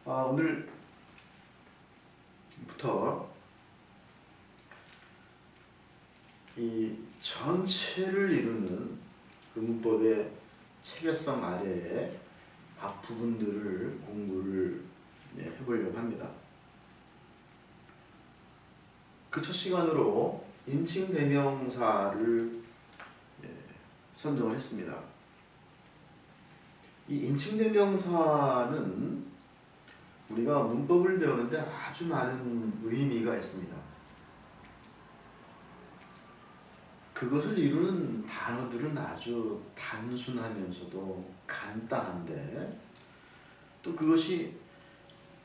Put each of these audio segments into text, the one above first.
오늘부터 이 전체를 이루는 그 문법의 체계성 아래에 각 부분들을 공부를 해보려고 합니다. 그 첫 시간으로 인칭대명사를 선정을 했습니다. 이 인칭대명사는 우리가 문법을 배우는데 아주 많은 의미가 있습니다. 그것을 이루는 단어들은 아주 단순하면서도 간단한데, 또 그것이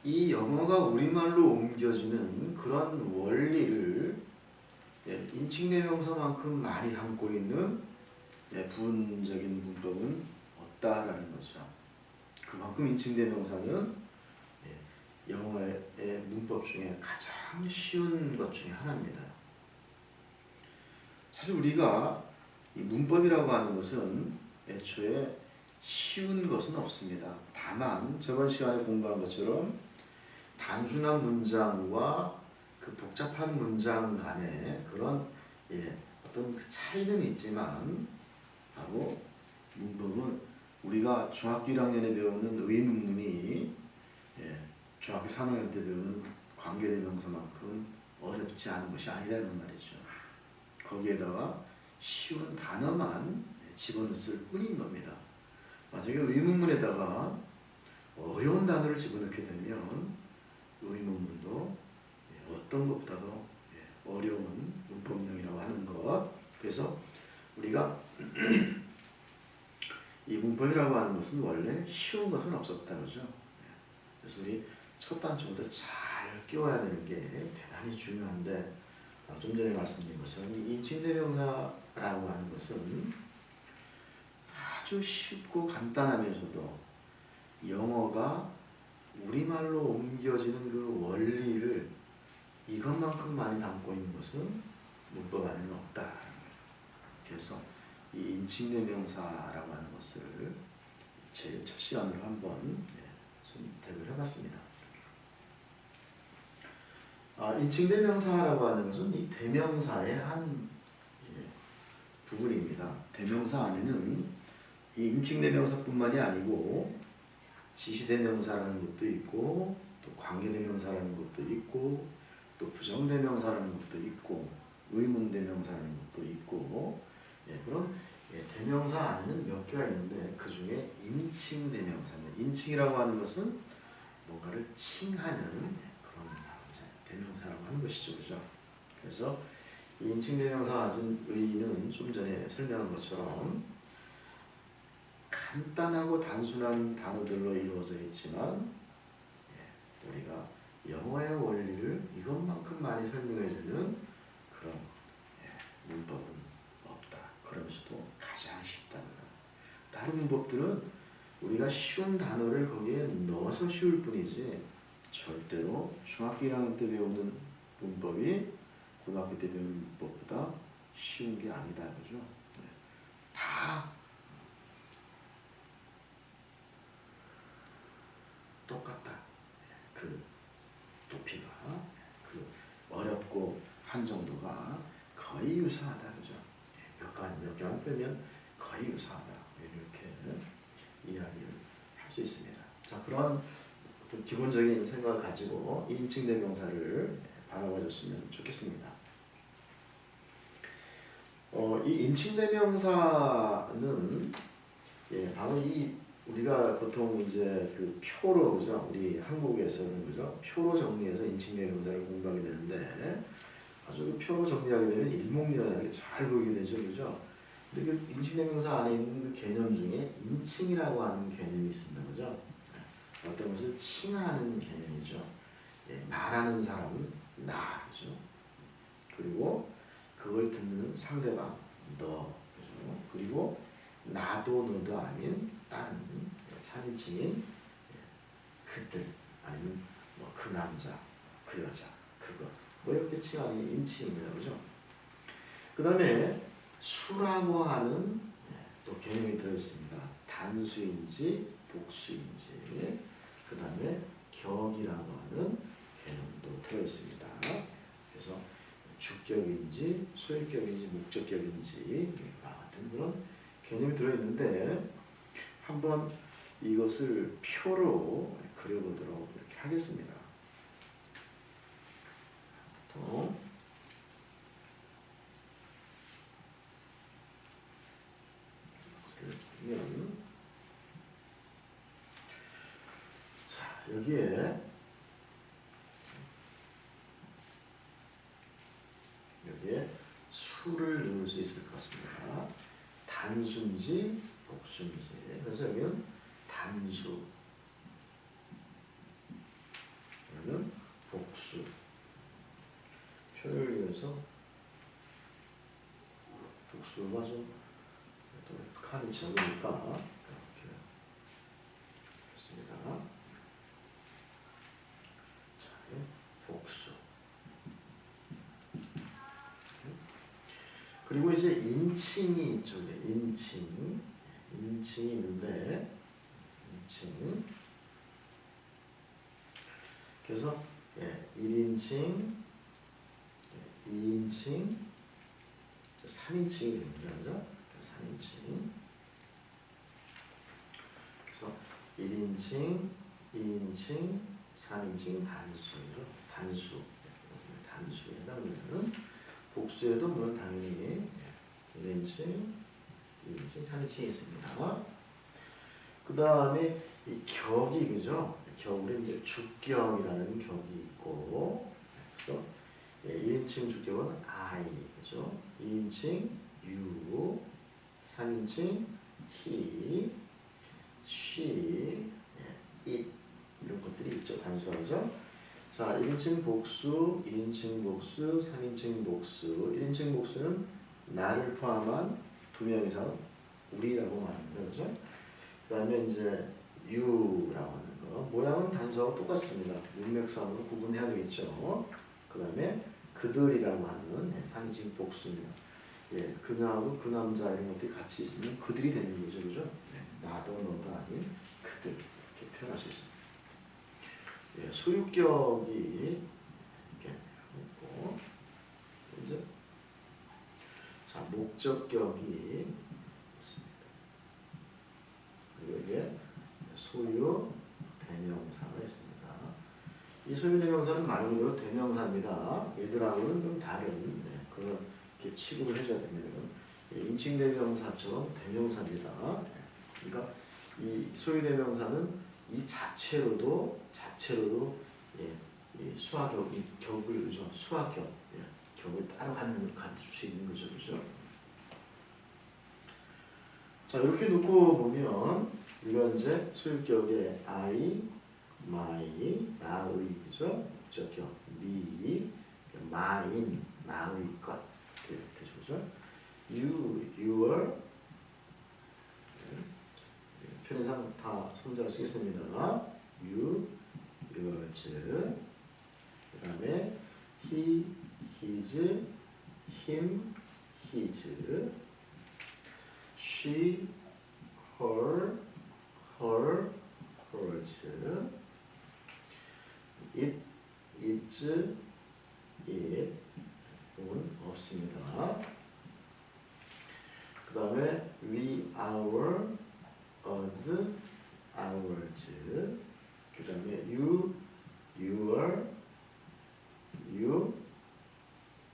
이 영어가 우리말로 옮겨지는 그런 원리를 인칭대명사만큼 많이 담고 있는 부분적인 문법은 없다라는 거죠. 그만큼 인칭대명사는 영어의 문법 중에 가장 쉬운 것 중에 하나입니다. 사실 우리가 이 문법이라고 하는 것은 애초에 쉬운 것은 없습니다. 다만 저번 시간에 공부한 것처럼 단순한 문장과 그 복잡한 문장 간의 그런 어떤 그 차이는 있지만, 바로 문법은 우리가 중학교 1학년에 배우는 의문문이 중학교 3학년 때 배우는 관계대명사만큼 어렵지 않은 것이 아니라는 말이죠. 거기에다가 쉬운 단어만 집어넣을 뿐인 겁니다. 만약에 의문문에다가 어려운 단어를 집어넣게 되면 의문문도 어떤 것보다도 어려운 문법명이라고 하는 것. 그래서 우리가 이 문법이라고 하는 것은 원래 쉬운 것은 없었다, 그죠? 그래서 우리 첫 단추부터 잘 끼워야 되는 게 대단히 중요한데, 좀 전에 말씀드린 것처럼 이 인칭대명사라고 하는 것은 아주 쉽고 간단하면서도 영어가 우리말로 옮겨지는 그 원리를 이것만큼 많이 담고 있는 것은 문법 안에는 없다. 그래서 이 인칭대명사라고 하는 것을 제 첫 시간으로 한번 선택을 해봤습니다. 인칭대명사라고 하는 것은 이 대명사의 한 부분입니다. 대명사 안에는 이 인칭대명사뿐만이 아니고 지시대명사라는 것도 있고, 또 관계대명사라는 것도 있고, 또 부정대명사라는 것도 있고, 의문대명사라는 것도 있고, 그런 대명사 안에는 몇 개가 있는데 그 중에 인칭대명사입니다. 인칭이라고 하는 것은 뭔가를 칭하는 그런 대명사라고 하는 것이죠, 그죠? 그래서 이 인칭대명사 가진 의의는 좀 전에 설명한 것처럼 간단하고 단순한 단어들로 이루어져 있지만, 우리가 영어의 원리를 이것만큼 많이 설명해주는 그런 문법은 없다. 그러면서도 가장 쉽다는 것. 다른 문법들은 우리가 쉬운 단어를 거기에 넣어서 쉬울 뿐이지, 절대로 중학교 1학년 때 배우는 문법이 고등학교 때 배우는 문법보다 쉬운 게 아니다, 그죠? 다 똑같다. 그 높이가, 그 어렵고 한 정도가 거의 유사하다, 그죠? 몇 개만 빼면 거의 유사하다. 이렇게 이야기를 할 수 있습니다. 자, 그런 기본적인 생각을 가지고 인칭대명사를 바라봐줬으면 좋겠습니다. 이 인칭대명사는 바로 이 우리가 보통 이제 그 표로, 그죠? 우리 한국에서는, 그죠? 표로 정리해서 인칭대명사를 공부하게 되는데, 아주 그 표로 정리하게 되면 일목요연하게 잘 보이게 되죠, 그죠? 근데 그 인칭대명사 안에 있는 그 개념 중에 인칭이라고 하는 개념이 있습니다, 그죠? 어떤 것을 칭하는 개념이죠. 말하는 사람은 나, 그죠? 그리고 그걸 듣는 상대방 너, 그죠? 그리고 나도 너도 아닌 다른 3인칭인 그들, 아니면 뭐 그 남자, 그 여자, 그거, 뭐 이렇게 칭하는 인칭입니다, 그죠? 그 다음에 수라고 하는 또 개념이 들어있습니다. 단수인지 복수인지, 그 다음에 격이라고 하는 개념도 들어있습니다. 그래서 주격인지 소유격인지 목적격인지 같은 그런 개념이 들어있는데 한번 이것을 표로 그려보도록 이렇게 하겠습니다. 보통 보면 자 여기에 수를 넣을 수 있을 것 같습니다. 단수인지 복수인지. 그래서 여기는 단수, 여기는 복수. 표를 위해서 복수가 좀 칸이 적으니까 이렇게 했습니다. 자, 복수. 그리고 이제 인칭이 이쪽에 인칭이 있는데 인칭. 그래서 1인칭, 2인칭, 3인칭이 됩니다. 그죠? 3인칭. 그래서 1인칭, 2인칭, 3인칭 단수죠. 단수에 해당되는 복수에도 물론 당연히 1인칭, 2인칭, 3인칭이 있습니다. 그 다음에 이 격이 그죠? 격은 이제 주격이라는 격이 있고, 그래서 1인칭 주격은 I, 그죠? 2인칭 you, 3인칭 he, she, it 이런 것들이 있죠. 단수하죠. 자, 1인칭 복수, 2인칭 복수, 3인칭 복수. 1인칭 복수는 나를 포함한 두 명 이상 우리라고 말합니다. 그죠? 그 다음에 이제 you라고 하는 거. 모양은 단수하고 똑같습니다. 문맥상으로 구분해야 되겠죠. 그 다음에 그들이라고 하는 3인칭 복수입니다. 그녀하고 그 남자 이런 것들이 같이 있으면 그들이 되는 거죠. 그죠? 나도 너도 아닌 그들. 이렇게 표현할 수 있습니다. 소유격이 이렇게 있고, 이제 자 목적격이 있습니다. 그리고 이게 소유 대명사가 있습니다. 이 소유 대명사는 말 그대로 대명사입니다. 얘들하고는 좀 다른 그렇게 취급을 해줘야 됩니다. 인칭 대명사처럼 대명사입니다. 그러니까 이 소유 대명사는 이 자체로도 이 수화격, 이 격을 그죠? 수화격, 격을 따로 갖출 수 있는 거죠, 그죠? 자 이렇게 놓고 보면 이건 이제 소유격의 I, my, 나의 그죠? 목적격 me, mine, 나의 것 이렇게 되죠, you, your 편의상 다 손자로 쓰겠습니다. you, yours. 그 다음에 he, his, him, his. she, her, hers. it, its, it. 이건 없습니다. 그 다음에 we, our, us, ours. 그 다음에 you, your, you,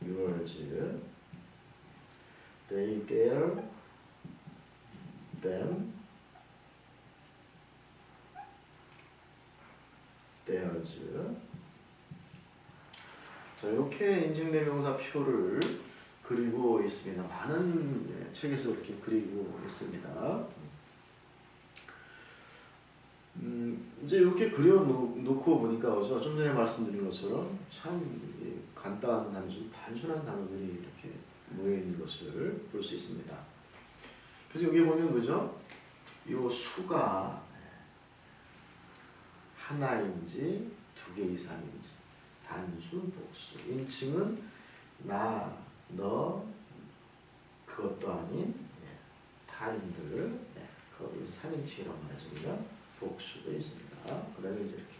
yours. they, their, them, theirs. 자, 이렇게 인칭대명사 표를 그리고 있습니다. 많은 책에서 이렇게 그리고 있습니다. 이제 이렇게 그려놓고 보니까 그죠? 좀 전에 말씀드린 것처럼 참 간단한 단순한 단어들이 이렇게 모여있는 것을 볼 수 있습니다. 그래서 여기 보면 그죠? 이 수가 하나인지 두 개 이상인지 단수, 복수. 인칭은 나, 너, 그것도 아닌 타인들. 그거 3인칭이라고 말하죠. 복수도 있습니다. 그 다음에 이제 이렇게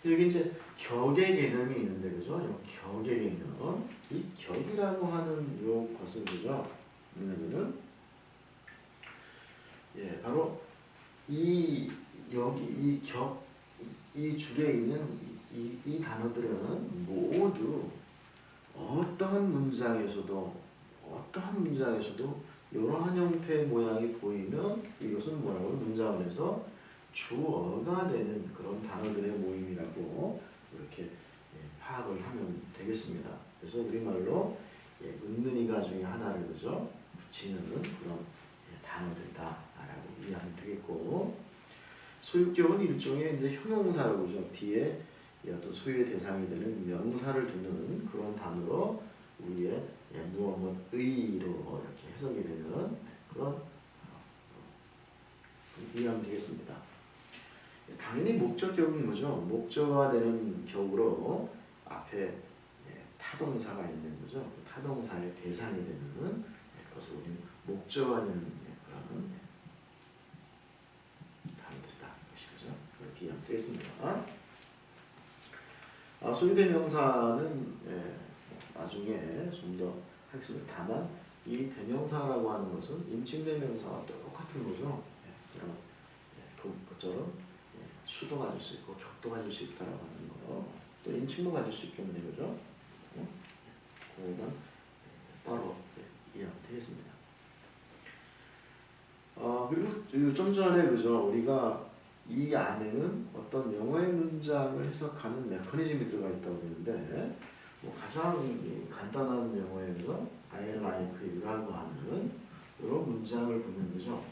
여기 이제 격의 개념이 있는데 그죠? 요 격의 개념. 이 격이라고 하는 요 것은 그죠? 뭐냐면은 예, 바로 이 여기 이 격 이 줄에 있는 이 단어들은 모두 어떠한 문장에서도 이러한 형태의 모양이 보이면 이것은 뭐라고 문장 안에서 주어가 되는 그런 단어들의 모임이라고 이렇게 파악을 하면 되겠습니다. 그래서 우리말로 은는이가 중에 하나를 그죠? 붙이는 그런 단어들이다라고 이해하면 되겠고, 소유격은 일종의 이제 형용사라고 그죠? 뒤에 어떤 소유의 대상이 되는 명사를 두는 그런 단어로 우리의 무엇의로 이렇게 해석이 되는 그런 이해하면 되겠습니다. 당연히 목적격은 뭐죠? 목적어가 되는 격으로 앞에 타동사가 있는 거죠. 그 타동사의 대상이 되는 그것을 우리는 목적어가 되는 그런 단어들이다. 그것이죠. 그렇게 이해하면 되겠습니다. 소유대 명사는 나중에 좀 더 하겠습니다. 다만 이 대명사라고 하는 것은 인칭대명사와 똑같은 거죠. 그런 그것처럼 수도 가질 수 있고 격도 가질 수 있다라고 하는 거, 또 인칭도 가질 수 있겠네, 그죠? 그거는 따로 이해하면 되겠습니다. 그리고 좀 전에 그죠? 우리가 이 안에는 어떤 영어의 문장을 해석하는 메커니즘이 들어가 있다고 그러는데, 가장 간단한 영어에서 I like라고 하는 이런 문장을 보면 그죠?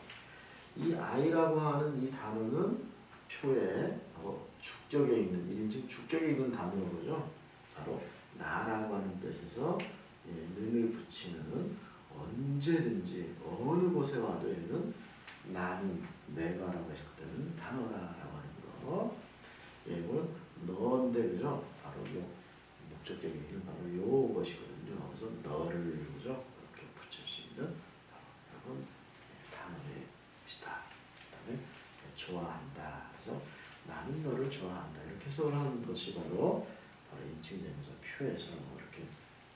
이 I라고 하는 이 단어는 표에 바로 주격에 있는 1인칭 주격에 있는 단어로 그죠? 바로 나라고 하는 뜻에서 는을 붙이는 언제든지 어느 곳에 와도 얘는 나는 내가라고 했을 때는 단어라고 하는 거. 이건 너인데 그죠? 바로 요 목적격이 있는 바로 요것이거든요. 그래서 너를 그죠? 이렇게 붙일 수 있는 바로 이런 단어의 것이다. 그다음에 좋아한다. 그래서 나는 너를 좋아한다. 이렇게 해석을 하는 것이 바로 인칭되면서 표에서 이렇게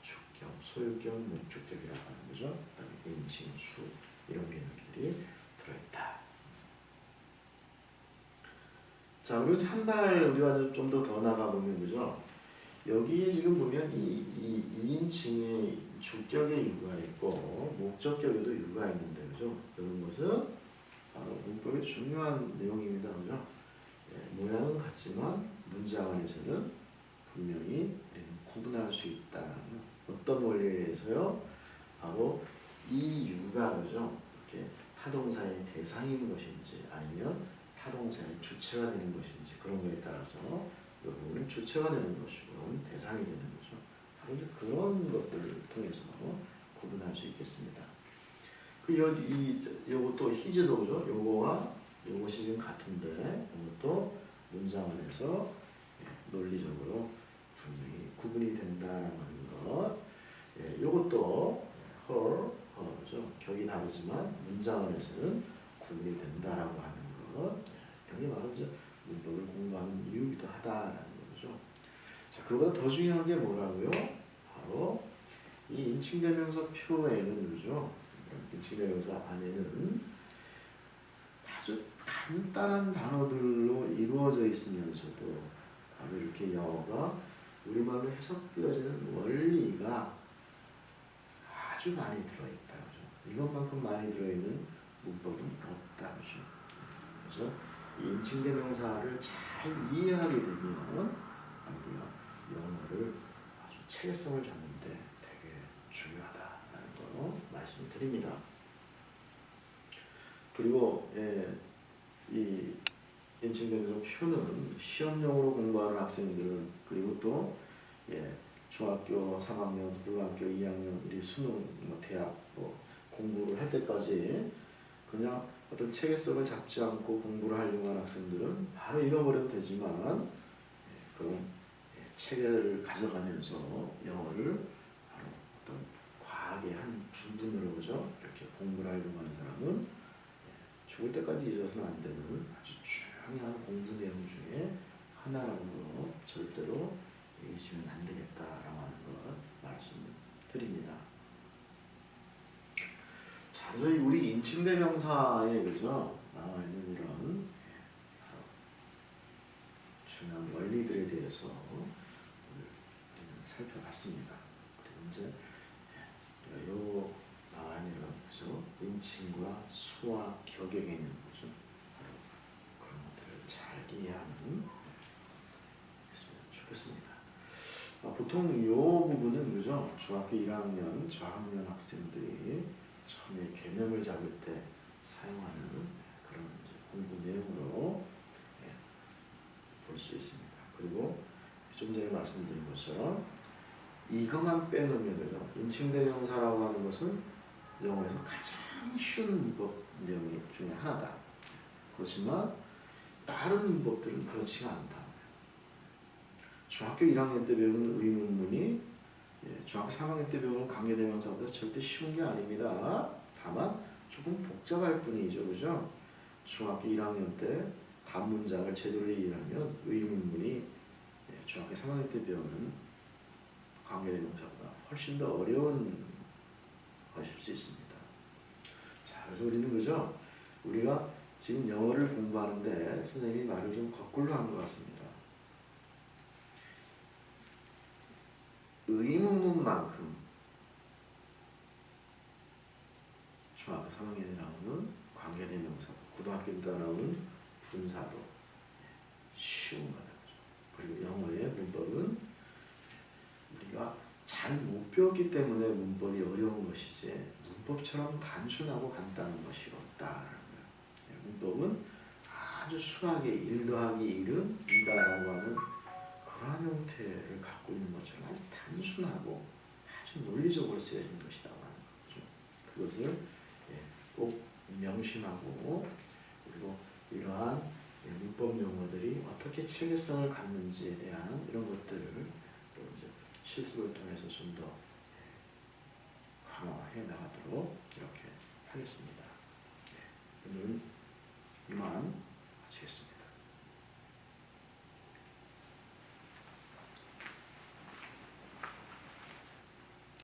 주격, 소유격, 목적격이라고 하는 거죠. 그다음에 인칭, 수 이런 개념들이 들어있다. 자, 그리고 한 발 우리가 좀 더 나가보면 그죠? 여기 지금 보면 이 2인칭의 주격의 유가 있고 목적격에도 유가 있는데 그죠? 이런 것은 바로 문법의 중요한 내용입니다. 그죠? 모양은 같지만 문장 안에서는 분명히 구분할 수 있다. 어떤 원리에 의해서요? 바로 이 유가 그죠? 이렇게 타동사의 대상인 것인지 아니면 타동사의 주체가 되는 것인지 그런 거에 따라서 이 부분은 주체가 되는 것이고 대상이 되는 거죠. 바로 이제 그런 것들을 통해서 구분할 수 있겠습니다. 요것도 히즈도 그죠? 요거와 요것이 지금 같은데 이것도 문장 안에서 논리적으로 분명히 구분이 된다라고 하는 것. 요것도 her죠? 격이 다르지만 문장 안에서는 구분이 된다라고 하는 것. 이게 바로 이제 문법을 공부하는 이유이기도 하다라는 거죠. 자, 그보다 더 중요한 게 뭐라고요? 바로 이 인칭대명사 표에는 그죠? 인칭대명사 안에는 아주 간단한 단어들로 이루어져 있으면서도 바로 이렇게 영어가 우리말로 해석되어지는 원리가 아주 많이 들어있다. 그죠? 이것만큼 많이 들어있는 문법은 없다. 그죠? 그래서 이 인칭대명사를 잘 이해하게 되면 우리가 영어를 아주 체계성을 잡는데 되게 중요하다라는 거 말씀을 드립니다. 그리고 이 인칭대명사 표는 시험용으로 공부하는 학생들은 그리고 또 중학교 3학년, 고등학교 2학년, 우리 수능, 대학 공부를 할 때까지 그냥 어떤 체계성을 잡지 않고 공부를 하려고 하는 학생들은 바로 잃어버려도 되지만 그런 체계를 가져가면서 영어를 바로 어떤 과학의 한 부분으로 그죠? 이렇게 공부를 하려고 하는 사람은 죽을 때까지 잊어서는 안 되는 아주 중요한 공부 내용 중에 하나라고 절대로 얘기하시면 안 되겠다라고 하는 것 말씀드립니다. 자, 그래서 우리 인칭대명사에 그죠 나와 있는 이런 중요한 원리들에 대해서 우리는 살펴봤습니다. 그리고 이제 요 나와 있는 그죠 인칭과 수와 격의 개념 그죠 바로 그런 것들을 잘 이해하는 했으면 좋겠습니다. 보통 이 부분은 그죠 중학교 1학년 저학년 학생들이 처음에 개념을 잡을 때 사용하는 그런 공부 내용으로 볼 수 있습니다. 그리고 좀 전에 말씀드린 것처럼 이것만 빼놓으면 그죠 인칭대명사라고 하는 것은 영어에서 가장 쉬운 문법 내용 중에 하나다. 그렇지만 다른 문법들은 그렇지가 않다. 중학교 1학년 때 배우는 의문문이 중학교 3학년 때 배우는 관계대명사보다 절대 쉬운 게 아닙니다. 다만 조금 복잡할 뿐이죠. 그죠? 중학교 1학년 때 단문장을 제대로 이해하면 의문문이 중학교 3학년 때 배우는 관계대명사보다 훨씬 더 어려운 것일 수 있습니다. 자, 그래서 우리는 그죠? 우리가 지금 영어를 공부하는데 선생님이 말을 좀 거꾸로 한 것 같습니다. 의문문만큼 중학교 3학년에 나오는 관계대명사도 고등학교 때 나오는 분사도 쉬운 거다. 그리고 영어의 문법은 우리가 잘 못 배웠기 때문에 문법이 어려운 것이지 문법처럼 단순하고 간단한 것이 없다라는 거예요. 문법은 아주 순하게 1 더하기 1은 2다라고 하는 그러한 형태를 갖고 있는 것처럼 아주 단순하고 아주 논리적으로 쓰여진 것이라고 하는 거죠. 그것을 꼭 명심하고 그리고 이러한 문법 용어들이 어떻게 체계성을 갖는지에 대한 이런 것들을 이제 실습을 통해서 좀 더 강화해 나가도록 이렇게 하겠습니다. 오늘은 이만 마치겠습니다.